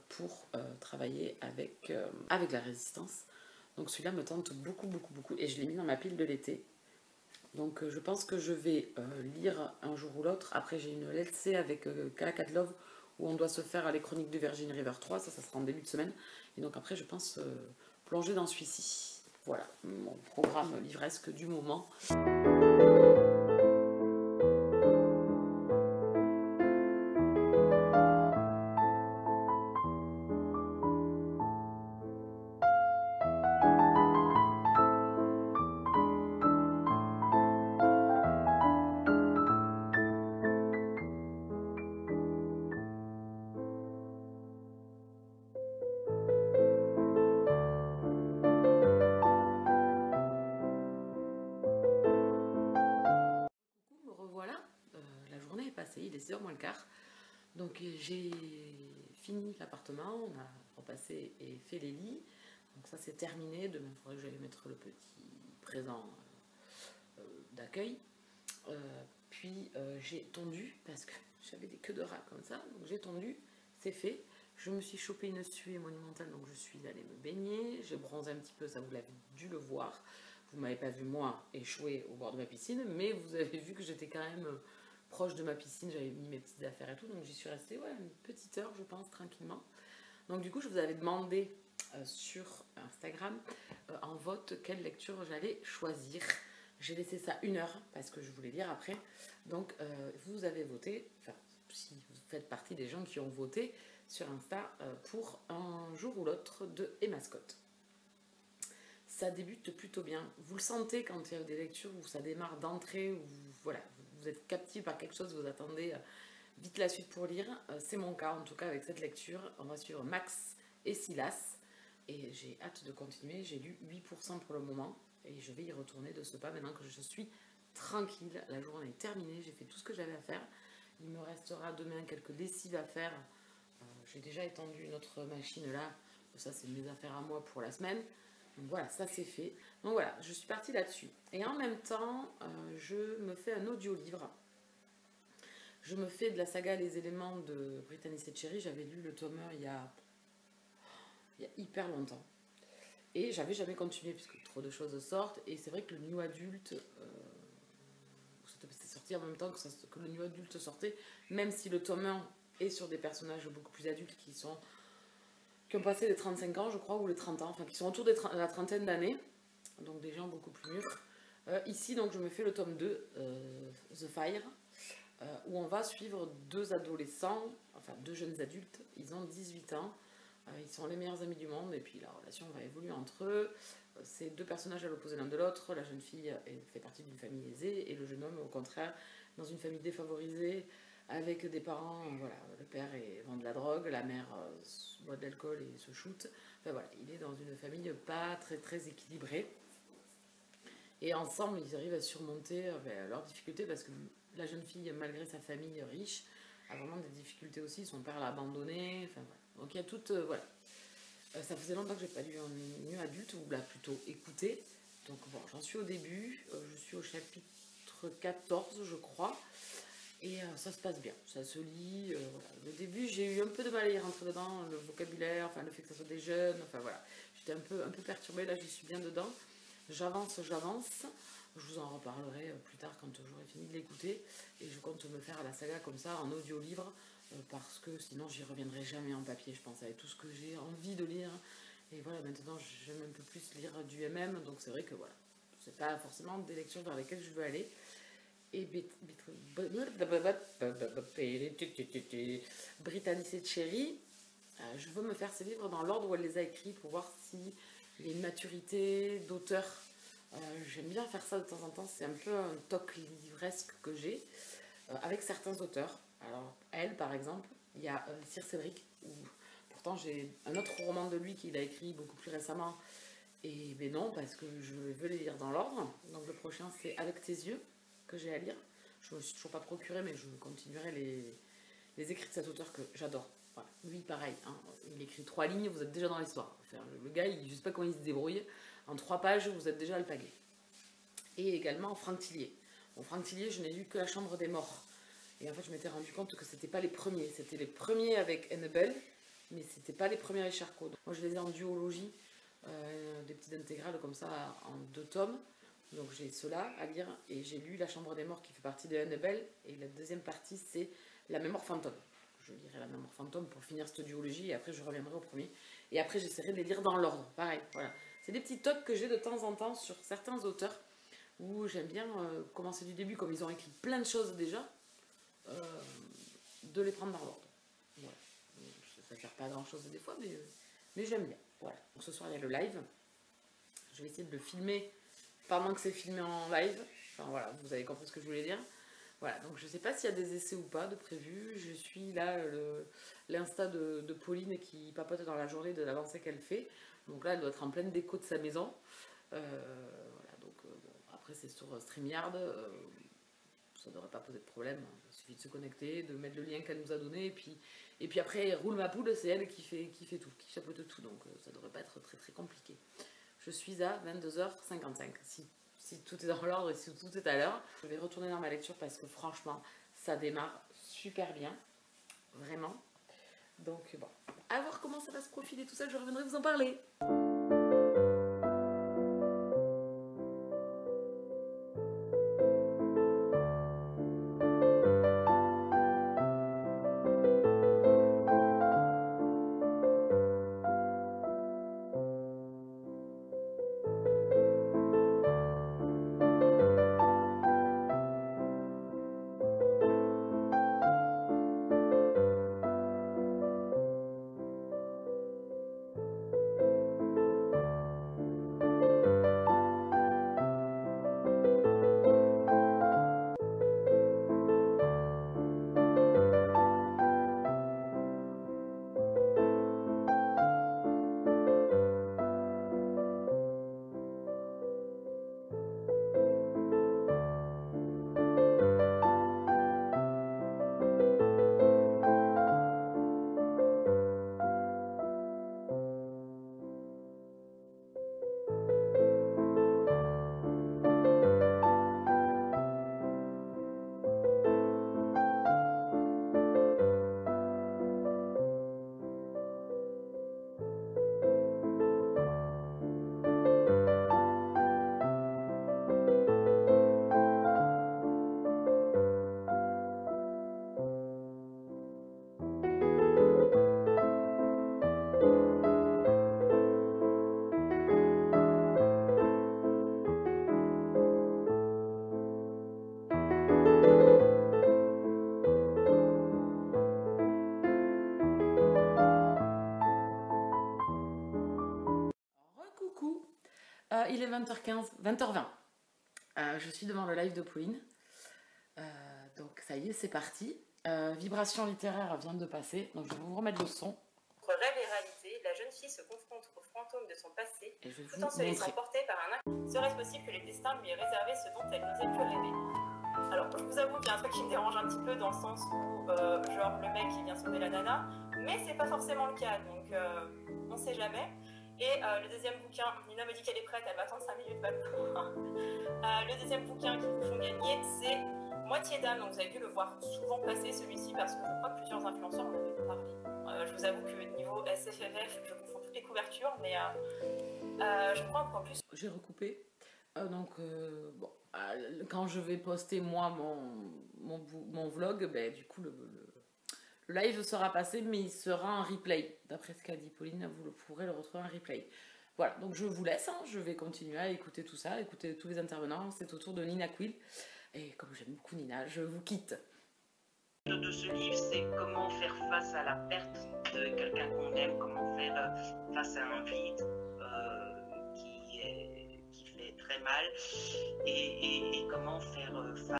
pour travailler avec la résistance. Donc celui-là me tente beaucoup, beaucoup, beaucoup. Et je l'ai mis dans ma pile de l'été. Donc je pense que je vais lire un jour ou l'autre. Après j'ai une LC avec Calacat Love où on doit se faire les chroniques de Virgin River 3. Ça sera en début de semaine. Et donc après je pense plonger dans celui-ci. Voilà, mon programme livresque du moment. Il est 6h moins le quart. Donc j'ai fini l'appartement, on a repassé et fait les lits. Donc ça c'est terminé. Demain il faudrait que j'aille mettre le petit présent d'accueil. Puis j'ai tondu parce que j'avais des queues de rats comme ça. Donc j'ai tondu, c'est fait. Je me suis chopé une suée monumentale, donc je suis allée me baigner. J'ai bronzé un petit peu, ça vous l'avez dû le voir. Vous m'avez pas vu moi échouer au bord de ma piscine, mais vous avez vu que j'étais quand même proche de ma piscine, j'avais mis mes petites affaires et tout, donc j'y suis restée une petite heure, je pense, tranquillement. Donc du coup, je vous avais demandé sur Instagram en vote quelle lecture j'allais choisir. J'ai laissé ça 1 heure parce que je voulais lire après. Donc vous avez voté, enfin si vous faites partie des gens qui ont voté sur Insta pour un jour ou l'autre de Emma Scott. Ça débute plutôt bien. Vous le sentez quand il y a des lectures où ça démarre d'entrée, où voilà, vous êtes captif par quelque chose, vous attendez vite la suite pour lire. C'est mon cas en tout cas avec cette lecture. On va suivre Max et Silas. Et j'ai hâte de continuer. J'ai lu 8% pour le moment. Et je vais y retourner de ce pas maintenant que je suis tranquille. La journée est terminée. J'ai fait tout ce que j'avais à faire. Il me restera demain quelques lessives à faire. J'ai déjà étendu notre machine là. Ça c'est mes affaires à moi pour la semaine. Donc voilà, ça c'est fait. Donc voilà, je suis partie là-dessus. Et en même temps, je me fais un audio-livre. Je me fais de la saga Les éléments de Brittany Setcheri. J'avais lu le tome 1 il y a hyper longtemps. Et j'avais jamais continué puisque trop de choses sortent. Et c'est vrai que le New Adult, c'est sorti en même temps que le New Adult sortait. Même si le tome 1 est sur des personnages beaucoup plus adultes qui ont passé les 35 ans, je crois, ou les 30 ans, enfin qui sont autour de la trentaine d'années, donc des gens beaucoup plus mûrs. Ici, donc, je me fais le tome 2, The Fire, où on va suivre 2 adolescents, enfin 2 jeunes adultes, ils ont 18 ans, ils sont les meilleurs amis du monde, et puis la relation va évoluer entre eux. C'est 2 personnages à l'opposé l'un de l'autre. La jeune fille fait partie d'une famille aisée, et le jeune homme, au contraire, dans une famille défavorisée, avec des parents, voilà, le père vend de la drogue, la mère boit de l'alcool et se shoot. Enfin voilà, il est dans une famille pas très très équilibrée. Et ensemble, ils arrivent à surmonter leurs difficultés parce que la jeune fille, malgré sa famille riche, a vraiment des difficultés aussi. Son père l'a abandonnée. Enfin voilà. Donc il y a toute voilà. Ça faisait longtemps que j'ai pas lu un New Adulte, ou plutôt écouté. Donc bon, j'en suis au début. Je suis au chapitre 14, je crois. Et ça se passe bien, ça se lit. Voilà. Au début, j'ai eu un peu de mal à y rentrer dedans, le vocabulaire, enfin le fait que ça soit des jeunes, enfin voilà. J'étais un peu perturbée, là je suis bien dedans. J'avance. Je vous en reparlerai plus tard quand j'aurai fini de l'écouter. Et je compte me faire la saga comme ça, en audio-livre, parce que sinon j'y reviendrai jamais en papier, je pense, avec tout ce que j'ai envie de lire. Et voilà, maintenant j'aime un peu plus lire du MM, donc c'est vrai que voilà, c'est pas forcément des lectures vers lesquelles je veux aller.
et Brittany et Cherry. Je veux me faire ces livres dans l'ordre où elle les a écrits pour voir si il y a une maturité d'auteur. J'aime bien faire ça de temps en temps, c'est un peu un toc livresque que j'ai avec certains auteurs. Alors, elle, par exemple, il y a Circe Cédric, où pourtant j'ai un autre roman de lui qu'il a écrit beaucoup plus récemment. Et ben non, parce que je veux les lire dans l'ordre. Donc le prochain, c'est Avec tes yeux, que j'ai à lire. Je ne me suis toujours pas procuré, mais je continuerai les écrits de cet auteur que j'adore. Voilà. Lui, pareil, hein, il écrit 3 lignes, vous êtes déjà dans l'histoire. Enfin, le gars, je ne sais pas comment il se débrouille. En 3 pages, vous êtes déjà alpagué. Et également Franck Tillier. Bon, Franck Tillier, je n'ai lu que La Chambre des Morts. Et en fait, je m'étais rendu compte que c'était pas les premiers. C'était les premiers avec Annabelle, mais c'était pas les premiers avec Charcot. Moi, je les ai en duologie, des petites intégrales comme ça, en 2 tomes. Donc j'ai cela à lire, et j'ai lu La Chambre des Morts qui fait partie de Annabelle, et la deuxième partie, c'est La Mémoire fantôme. Je lirai La Mémoire fantôme pour finir cette duologie, et après je reviendrai au premier. Et après, j'essaierai de les lire dans l'ordre. Pareil, voilà. C'est des petits tocs que j'ai de temps en temps sur certains auteurs, où j'aime bien commencer du début, comme ils ont écrit plein de choses déjà, de les prendre dans l'ordre. Voilà. Ça ne sert pas à grand chose des fois, mais j'aime bien. Voilà. Donc ce soir il y a le live. Je vais essayer de le filmer pendant que c'est filmé en live. Enfin voilà, vous avez compris ce que je voulais dire. Voilà, donc je ne sais pas s'il y a des essais ou pas de prévu. Je suis là, l'insta de Pauline qui papote dans la journée de l'avancée qu'elle fait. Donc là, elle doit être en pleine déco de sa maison. Voilà, donc bon, après c'est sur StreamYard. Ça ne devrait pas poser de problème. Il suffit de se connecter, de mettre le lien qu'elle nous a donné. Et puis après, roule ma poule, c'est elle qui fait tout, qui chapeaute tout. Donc ça ne devrait pas être très très compliqué. Je suis à 22h55. Si tout est dans l'ordre et si tout est à l'heure, je vais retourner dans ma lecture parce que franchement, ça démarre super bien. Vraiment. Donc bon, à voir comment ça va se profiler tout ça, je reviendrai vous en parler. Coucou, il est 20h15, 20h20. Je suis devant le live de Pauline. Donc ça y est, c'est parti. Vibration littéraire vient de passer, donc je vais vous remettre le son.
Entre rêve et réalité, la jeune fille se confronte au fantôme de son passé, tout en se laissant porter par un acte. Serait-ce possible que les destins lui aient réservé ce dont elle n'osait plus rêver? Alors, je vous avoue qu'il y a un truc qui me dérange un petit peu dans le sens où, genre, le mec il vient sauver la nana, mais c'est pas forcément le cas, donc on sait jamais. Et le deuxième bouquin, Nina me dit qu'elle est prête, elle va attendre 5 minutes maintenant. Le deuxième bouquin qui vous font gagner, c'est Moitié d'âme, donc vous avez dû le voir souvent passer celui-ci parce que je crois que plusieurs influenceurs en avaient parlé. Je vous avoue que niveau SFFF, je confonds toutes les couvertures, mais je crois qu'en plus...
J'ai recoupé, bon, quand je vais poster moi mon vlog, ben, du coup le live sera passé, mais il sera en replay. D'après ce qu'a dit Pauline, vous pourrez le retrouver en replay. Voilà, donc je vous laisse, hein, je vais continuer à écouter tout ça, écouter tous les intervenants. C'est au tour de Nina Quill. Et comme j'aime beaucoup Nina, je vous quitte.
De ce livre, c'est comment faire face à la perte de quelqu'un qu'on aime, comment faire face à un vide qui fait très mal, et comment faire face.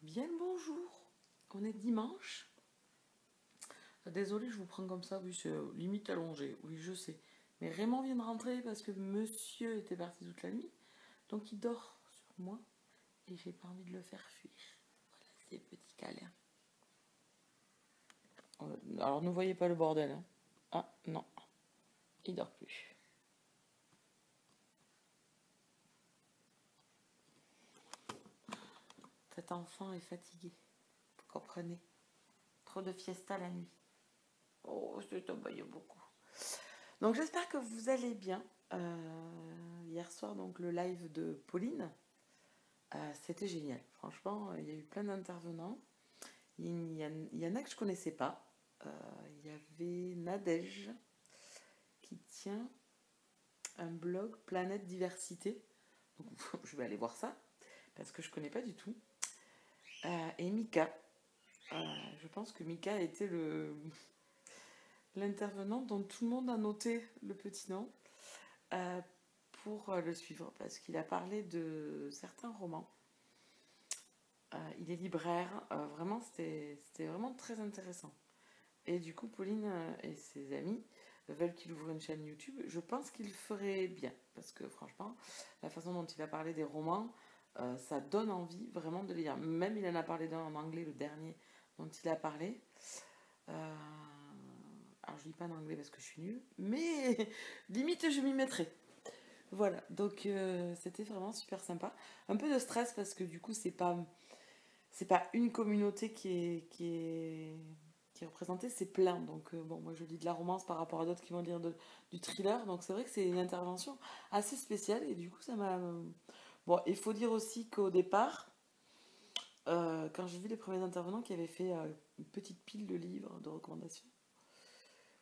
Bien le bonjour, on est dimanche. Désolée, je vous prends comme ça, oui, c'est limite allongé, oui, je sais. Mais Raymond vient de rentrer parce que monsieur était parti toute la nuit. Donc il dort sur moi et j'ai pas envie de le faire fuir. Voilà, ces petits câlins. Alors ne voyez pas le bordel. Hein. Ah non, il dort plus. Cet enfant est fatigué, vous comprenez. Trop de fiesta la nuit. Oh, je t'embête beaucoup. Donc j'espère que vous allez bien. Hier soir, donc le live de Pauline, c'était génial. Franchement, il y a eu plein d'intervenants. Il y en a que je connaissais pas. Il y avait Nadège qui tient un blog Planète Diversité. Donc, je vais aller voir ça parce que je connais pas du tout. Et Mika. Je pense que Mika a été l'intervenant dont tout le monde a noté le petit nom pour le suivre parce qu'il a parlé de certains romans. Il est libraire, vraiment c'était vraiment très intéressant. Et du coup, Pauline et ses amis veulent qu'il ouvre une chaîne YouTube. Je pense qu'il ferait bien parce que franchement, la façon dont il a parlé des romans, ça donne envie vraiment de les lire. Même il en a parlé d'un en anglais, le dernier dont il a parlé. Alors je lis pas en anglais parce que je suis nulle, mais limite je m'y mettrai. Voilà, donc c'était vraiment super sympa. Un peu de stress parce que du coup c'est pas une communauté qui est représentée, c'est plein. Donc bon, moi je lis de la romance par rapport à d'autres qui vont lire du thriller, donc c'est vrai que c'est une intervention assez spéciale et du coup ça m'a... Bon, il faut dire aussi qu'au départ, quand j'ai vu les premiers intervenants qui avaient fait une petite pile de livres, de recommandations,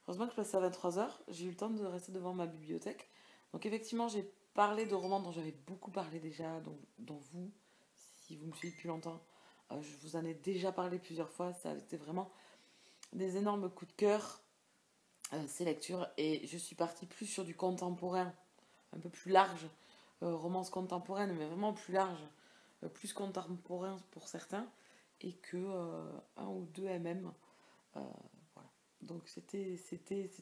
heureusement que je passais à 23h, j'ai eu le temps de rester devant ma bibliothèque. Donc effectivement, j'ai parlé de romans dont j'avais beaucoup parlé déjà, dont vous, si vous me suivez depuis longtemps, je vous en ai déjà parlé plusieurs fois. Ça a été vraiment des énormes coups de cœur, ces lectures. Et je suis partie plus sur du contemporain, un peu plus large, romance contemporaine, mais vraiment plus large, plus contemporain pour certains, et que un ou deux MM. Voilà. Donc c'était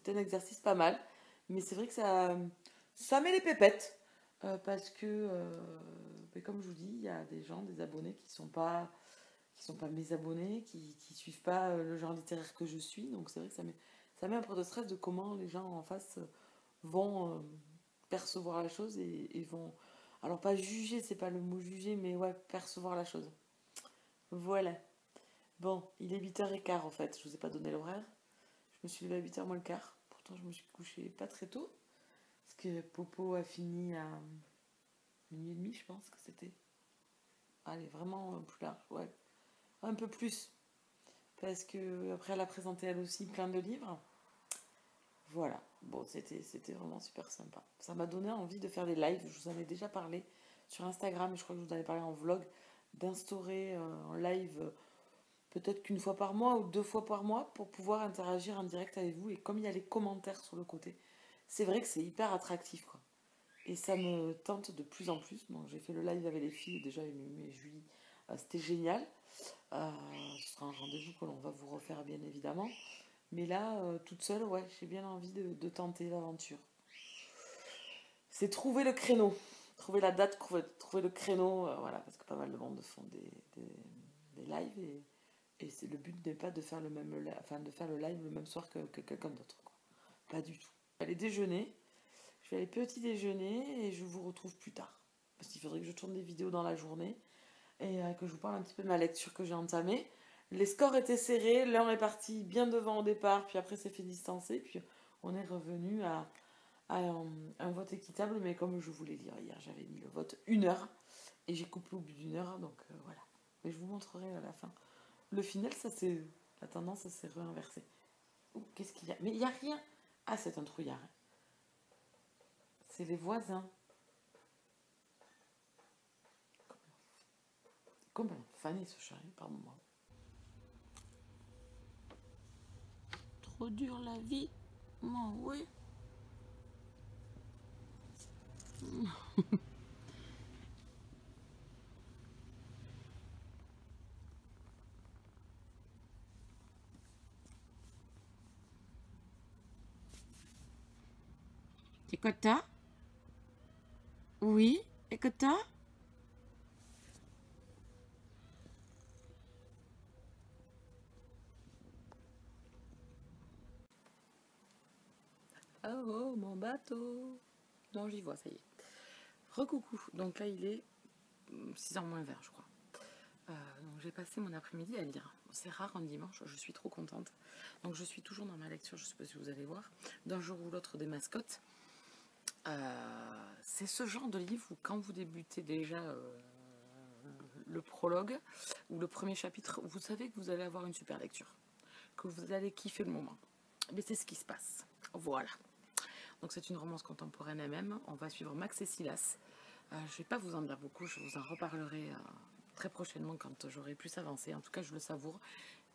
un exercice pas mal, mais c'est vrai que ça met les pépettes parce que comme je vous dis, il y a des gens, des abonnés qui sont pas mes abonnés, qui suivent pas le genre littéraire que je suis, donc c'est vrai que ça met un peu de stress de comment les gens en face vont percevoir la chose et vont, alors pas juger, c'est pas le mot juger, mais ouais, percevoir la chose. Voilà. Bon, il est 8h15 en fait, je vous ai pas donné l'horaire. Je me suis levée à 8h moins le quart. Pourtant, je me suis couchée pas très tôt. Parce que Popo a fini à 12h30, je pense que c'était. Allez, vraiment plus large, ouais. Un peu plus. Parce que après, elle a présenté elle aussi plein de livres. Voilà. Bon, c'était vraiment super sympa. Ça m'a donné envie de faire des lives. Je vous en ai déjà parlé sur Instagram. Je crois que je vous en ai parlé en vlog. D'instaurer en live peut-être qu'une fois par mois ou 2 fois par mois pour pouvoir interagir en direct avec vous. Et comme il y a les commentaires sur le côté, c'est vrai que c'est hyper attractif, quoi. Et ça me tente de plus en plus. Donc j'ai fait le live avec les filles, déjà avec Mimi et Julie. C'était génial. Ce sera un rendez-vous que l'on va vous refaire bien évidemment. Mais là, toute seule, ouais, j'ai bien envie de tenter l'aventure. C'est trouver le créneau. Trouver la date, trouver le créneau. Voilà, parce que pas mal de monde font des lives et le but n'est pas de faire le live le même soir que quelqu'un d'autre. Pas du tout. Je vais aller déjeuner. Je vais aller petit déjeuner et je vous retrouve plus tard. Parce qu'il faudrait que je tourne des vidéos dans la journée.
et que je vous parle un petit peu de ma lecture que j'ai entamée. Les scores étaient serrés, l'un est parti bien devant au départ, puis après s'est fait distancer, puis on est revenu à un vote équitable, mais comme je voulais lire hier, j'avais mis le vote 1 heure, et j'ai coupé au bout d'1 heure, donc voilà. Mais je vous montrerai à la fin. Le final, la tendance, ça s'est réinversée. Qu'est-ce qu'il y a? Mais il n'y a rien. Ah, c'est un trouillard. C'est les voisins. Comment fané ce chat, pardon-moi. Trop dur la vie. Moi, oui. Ekota? Oui, Ekota? Oh, oh, mon bateau. Non, j'y vois, ça y est. Recoucou. Donc là, il est 6h moins 20, je crois. Donc j'ai passé mon après-midi à lire. C'est rare un dimanche, je suis trop contente. Donc je suis toujours dans ma lecture, je ne sais pas si vous allez voir, d'un jour ou l'autre des mascottes. C'est ce genre de livre où quand vous débutez déjà le prologue ou le premier chapitre, vous savez que vous allez avoir une super lecture, que vous allez kiffer le moment. Mais c'est ce qui se passe. Voilà. Donc c'est une romance contemporaine elle-même. On va suivre Max et Silas. Je ne vais pas vous en dire beaucoup, je vous en reparlerai très prochainement quand j'aurai plus avancé. En tout cas, je le savoure.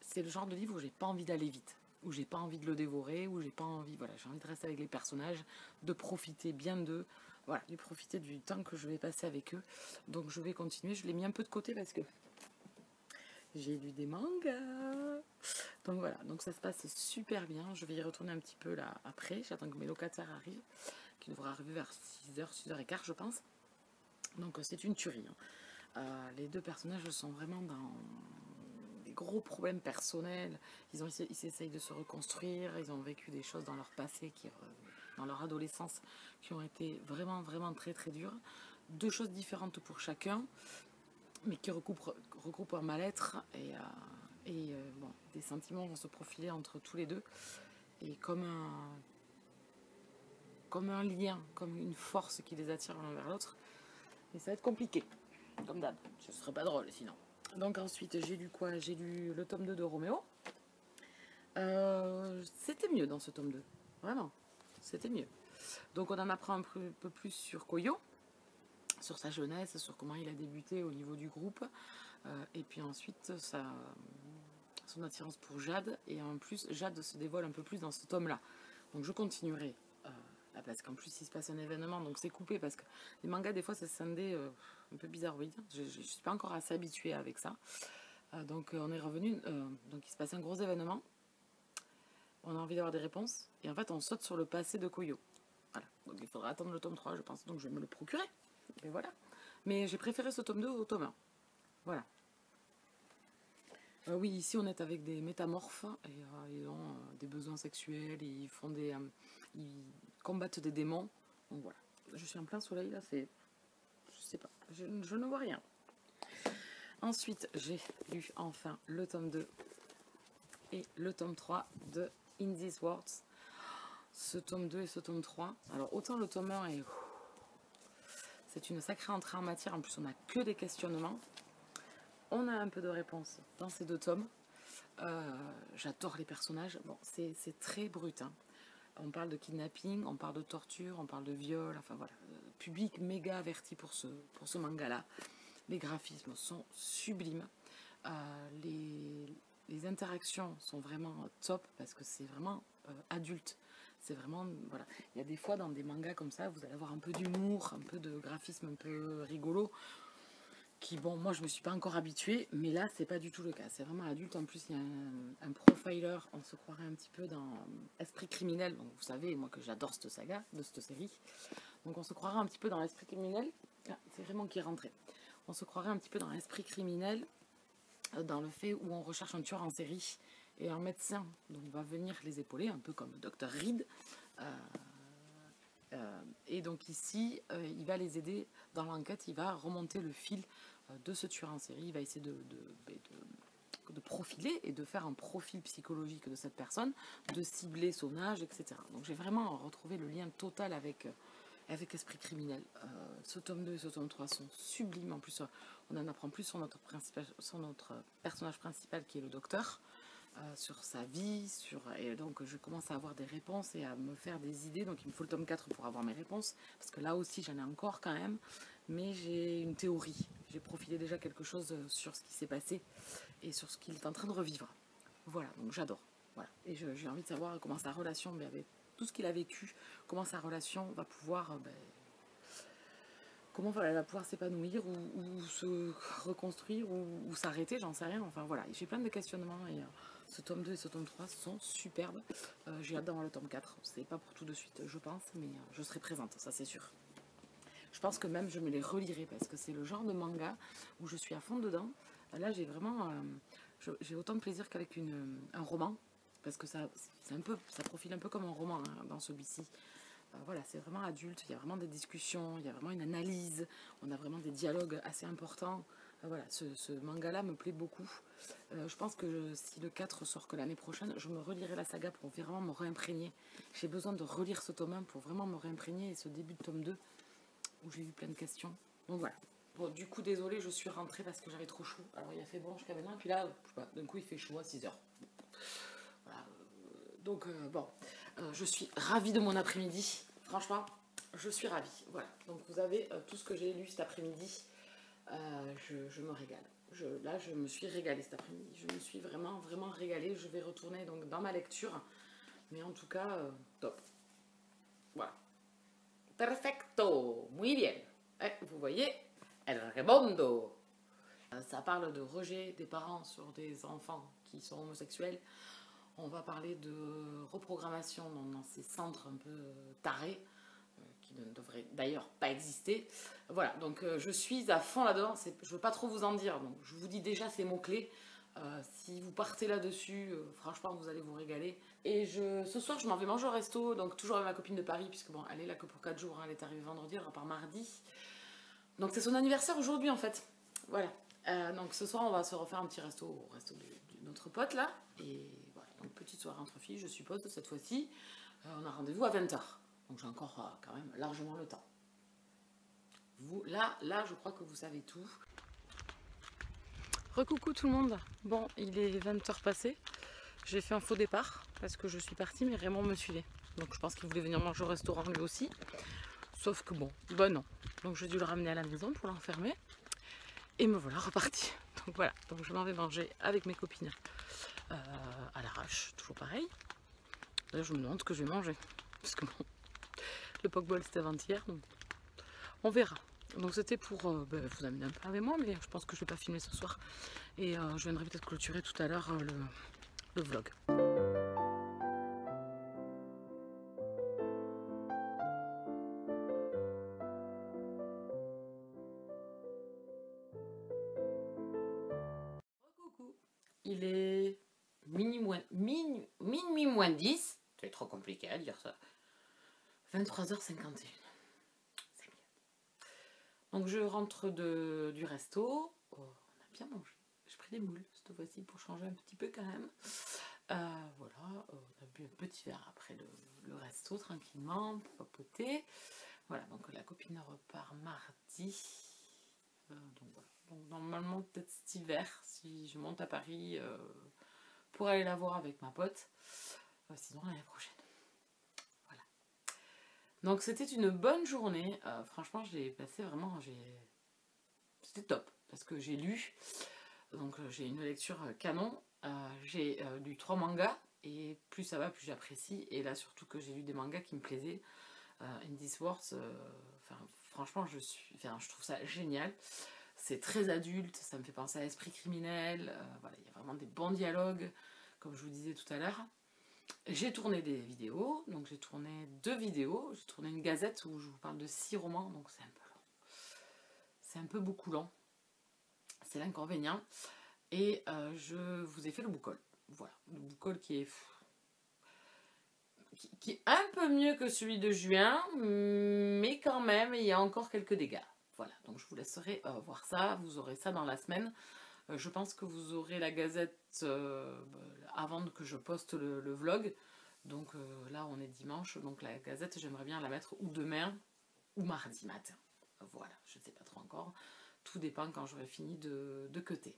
C'est le genre de livre où j'ai pas envie d'aller vite, où j'ai pas envie de le dévorer, où j'ai pas envie, voilà, j'ai envie de rester avec les personnages, de profiter bien d'eux, voilà, de profiter du temps que je vais passer avec eux. Donc je vais continuer. Je l'ai mis un peu de côté parce que j'ai lu des mangas. Donc voilà, donc ça se passe super bien. Je vais y retourner un petit peu là après. J'attends que mes locataires arrivent, qui devraient arriver vers 6h, 6h15 je pense. Donc c'est une tuerie. Les deux personnages sont vraiment dans des gros problèmes personnels. Ils essayent de se reconstruire. Ils ont vécu des choses dans leur passé, dans leur adolescence, qui ont été vraiment, vraiment très, très dures. Deux choses différentes pour chacun, mais qui recoupent un mal-être. Bon, des sentiments vont se profiler entre tous les deux. Et comme un lien, comme une force qui les attire l'un vers l'autre. Et ça va être compliqué, comme d'hab. Ce serait pas drôle sinon. Donc ensuite, j'ai lu quoi? J'ai lu le tome 2 de Roméo. C'était mieux dans ce tome 2. Vraiment, c'était mieux. Donc on en apprend un peu plus sur Koyo, sur sa jeunesse, sur comment il a débuté au niveau du groupe. Et puis ensuite, son attirance pour Jade. Et en plus, Jade se dévoile un peu plus dans ce tome-là. Donc je continuerai. Parce qu'en plus il se passe un événement, donc c'est coupé parce que les mangas des fois c'est scindé un peu bizarroïde. Je ne suis pas encore assez habituée avec ça. Donc on est revenu, donc il se passe un gros événement. On a envie d'avoir des réponses et en fait on saute sur le passé de Koyo. Voilà, donc il faudra attendre le tome 3 je pense, donc je vais me le procurer. Et voilà. Mais j'ai préféré ce tome 2 au tome 1. Voilà. Oui, ici on est avec des métamorphes et ils ont des besoins sexuels, et ils font ils combattent des démons. Donc voilà, je suis en plein soleil là, je sais pas, je ne vois rien. Ensuite, j'ai lu enfin le tome 2 et le tome 3 de In These Words. Ce tome 2 et ce tome 3. Alors autant le tome 1 c'est une sacrée entrée en matière, en plus on n'a que des questionnements. On a un peu de réponse dans ces deux tomes. J'adore les personnages. Bon, c'est très brut. Hein. On parle de kidnapping, on parle de torture, on parle de viol. Enfin voilà, public méga averti pour ce manga-là. Les graphismes sont sublimes. Les interactions sont vraiment top parce que c'est vraiment adulte. C'est vraiment, voilà. Il y a des fois dans des mangas comme ça, vous allez avoir un peu d'humour, un peu de graphisme un peu rigolo. Bon, moi je me suis pas encore habituée, mais là c'est pas du tout le cas, c'est vraiment adulte. En plus il y a un profiler, on se croirait un petit peu dans Esprit criminel, donc vous savez moi que j'adore cette saga, de cette série, donc on se croirait un petit peu dans Esprit criminel. C'est vraiment qui est rentré, on se croirait un petit peu dans Esprit criminel, dans le fait où on recherche un tueur en série et un médecin, donc va venir les épauler, un peu comme Dr Reed. Et donc ici, il va les aider dans l'enquête, il va remonter le fil de ce tueur en série. Il va essayer de profiler et de faire un profil psychologique de cette personne, de cibler son âge, etc. Donc j'ai vraiment retrouvé le lien total avec Esprit criminel. Ce tome 2 et ce tome 3 sont sublimes. En plus, on en apprend plus sur notre personnage principal qui est le docteur, sur sa vie, et donc je commence à avoir des réponses et à me faire des idées. Donc il me faut le tome 4 pour avoir mes réponses, parce que là aussi j'en ai encore quand même, mais j'ai une théorie. J'ai profilé déjà quelque chose sur ce qui s'est passé et sur ce qu'il est en train de revivre. Voilà, donc j'adore. Voilà. Et j'ai envie de savoir comment sa relation, mais avec tout ce qu'il a vécu, comment sa relation va pouvoir, comment elle va pouvoir s'épanouir ou se reconstruire ou s'arrêter, j'en sais rien. Enfin voilà, j'ai plein de questionnements et ce tome 2 et ce tome 3 sont superbes. J'ai hâte d'avoir le tome 4. C'est pas pour tout de suite, je pense, mais je serai présente, ça c'est sûr. Je pense que même je me les relirai parce que c'est le genre de manga où je suis à fond dedans. Là, j'ai vraiment j'ai autant de plaisir qu'avec un roman, parce que ça profile un peu comme un roman hein, dans celui-ci. Voilà, c'est vraiment adulte, il y a vraiment des discussions, il y a vraiment une analyse, on a vraiment des dialogues assez importants. Voilà, ce manga-là me plaît beaucoup. Je pense que si le 4 sort que l'année prochaine, je me relirai la saga pour vraiment me réimprégner. J'ai besoin de relire ce tome 1 pour vraiment me réimprégner et ce début de tome 2 où j'ai eu plein de questions. Donc voilà. Bon, du coup, désolée, je suis rentrée parce que j'avais trop chaud. Alors, il a fait bon jusqu'à maintenant, et puis là, je sais pas, d'un coup, il fait chaud à 6h. Voilà. Donc, bon, je suis ravie de mon après-midi. Franchement, je suis ravie. Voilà. Donc, vous avez tout ce que j'ai lu cet après-midi. Je me régale. Là, je me suis régalée cet après-midi. Je me suis vraiment, vraiment régalée. Je vais retourner donc dans ma lecture. Mais en tout cas, top. Voilà. Perfecto. Muy bien. Vous voyez, el redondo. Ça parle de rejet des parents sur des enfants qui sont homosexuels. On va parler de reprogrammation dans ces centres un peu tarés, qui ne devraient d'ailleurs pas exister. Voilà, donc je suis à fond là-dedans. Je ne veux pas trop vous en dire, donc je vous dis déjà ces mots-clés. Si vous partez là-dessus, franchement, vous allez vous régaler. Et ce soir, je m'en vais manger au resto, donc toujours avec ma copine de Paris, puisque bon, elle est là que pour 4 jours, hein, elle est arrivée vendredi, elle repart mardi. Donc c'est son anniversaire aujourd'hui en fait. Voilà. Donc ce soir, on va se refaire un petit resto au resto de notre pote là. Et voilà, donc petite soirée entre filles, je suppose, cette fois-ci. On a rendez-vous à 20h. Donc j'ai encore quand même largement le temps. Vous, là, je crois que vous savez tout. Recoucou tout le monde. Bon, il est 20h passé. J'ai fait un faux départ parce que je suis partie, mais Raymond me suivait. Donc je pense qu'il voulait venir manger au restaurant lui aussi. Sauf que bon, non. Donc j'ai dû le ramener à la maison pour l'enfermer. Et me voilà reparti. Donc voilà, donc je m'en vais manger avec mes copines à l'arrache, toujours pareil. Là je me demande ce que je vais manger. Parce que bon, le pokeball c'était avant-hier, donc on verra. Donc c'était pour vous amener un peu avec moi, mais je pense que je vais pas filmer ce soir. Et je viendrai peut-être clôturer tout à l'heure le vlog. Coucou. Il est minuit moins 10. C'est trop compliqué à dire ça. 23h51. C'est bien. Donc je rentre du resto. Oh, on a bien mangé. J'ai pris des moules cette fois-ci pour changer un petit peu quand même. Voilà, on a bu un petit verre après le resto tranquillement pour papoter. Voilà, donc la copine repart mardi. Donc voilà. Donc normalement peut-être cet hiver si je monte à Paris pour aller la voir avec ma pote. Sinon l'année prochaine. Voilà. Donc c'était une bonne journée. Franchement j'ai passé vraiment. C'était top parce que j'ai lu. Donc j'ai une lecture canon. J'ai lu 3 mangas et plus ça va plus j'apprécie. Et là surtout que j'ai lu des mangas qui me plaisaient. In This World, franchement je trouve ça génial. C'est très adulte, ça me fait penser à Esprit criminel. Voilà, il y a vraiment des bons dialogues, comme je vous disais tout à l'heure. J'ai tourné des vidéos, donc j'ai tourné 2 vidéos. J'ai tourné une gazette où je vous parle de 6 romans, donc c'est un peu long. C'est un peu beaucoup long. C'est l'inconvénient. Et je vous ai fait le book haul. Voilà, le book haul qui est un peu mieux que celui de juin, mais quand même, il y a encore quelques dégâts.
Voilà, donc je vous laisserai voir ça, vous aurez ça dans la semaine. Je pense que vous aurez la gazette avant que je poste le vlog. Donc là, on est dimanche, donc la gazette, j'aimerais bien la mettre ou demain ou mardi matin. Voilà, je ne sais pas trop encore. Tout dépend quand j'aurai fini de cutter.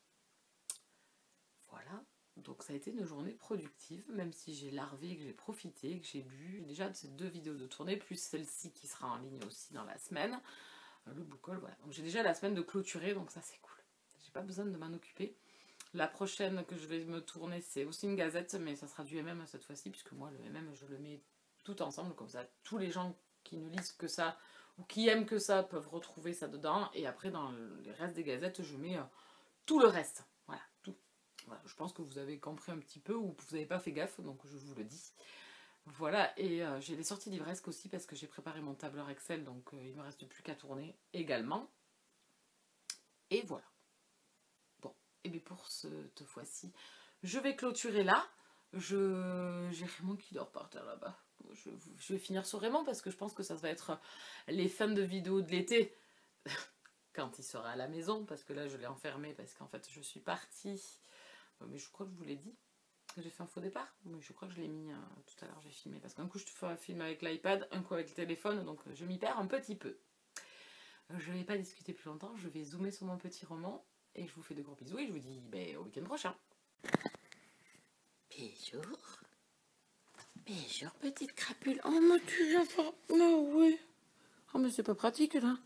Voilà, donc ça a été une journée productive, même si j'ai larvé, que j'ai profité, que j'ai bu. J'ai déjà ces 2 vidéos de tournée, plus celle-ci qui sera en ligne aussi dans la semaine. Le book haul, voilà. Donc j'ai déjà la semaine de clôturer, donc ça c'est cool. J'ai pas besoin de m'en occuper. La prochaine que je vais me tourner, c'est aussi une gazette, mais ça sera du MM cette fois-ci, puisque moi, le MM, je le mets tout ensemble, comme ça, tous les gens qui ne lisent que ça, ou qui aiment que ça, peuvent retrouver ça dedans, et après, dans les restes des gazettes, je mets tout le reste. Voilà, tout. Voilà, je pense que vous avez compris un petit peu, ou vous n'avez pas fait gaffe, donc je vous le dis. Voilà, et j'ai les sorties livresques aussi, parce que j'ai préparé mon tableur Excel, donc il ne me reste plus qu'à tourner également. Et voilà. Et bien pour cette fois-ci, je vais clôturer là. J'ai Raymond qui dort par terre là-bas. Je vais finir sur Raymond parce que je pense que ça va être les fins de vidéos de l'été. Quand il sera à la maison, parce que là je l'ai enfermé parce qu'en fait je suis partie. Mais je crois que je vous l'ai dit. J'ai fait un faux départ. Mais je crois que je l'ai mis tout à l'heure, j'ai filmé. Parce qu'un coup je filme avec l'iPad, un coup avec le téléphone, donc je m'y perds un petit peu. Je ne vais pas discuter plus longtemps, je vais zoomer sur mon petit roman. Et je vous fais de gros bisous et je vous dis au week-end prochain.
Bisous. Bisous, petite crapule. Oh, mais tu viens faire... Mais oui. Oh, mais c'est pas pratique, là.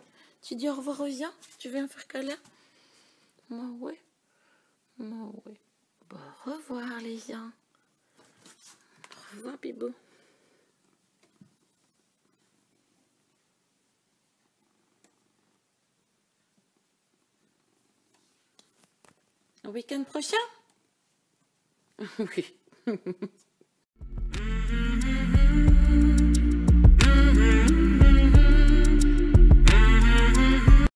Tu dis au revoir aux gens. Tu viens faire câlin. Moi, oui. Moi, oui. Bon, au revoir, les gens. Au revoir, Bibou. Au week-end prochain? Oui.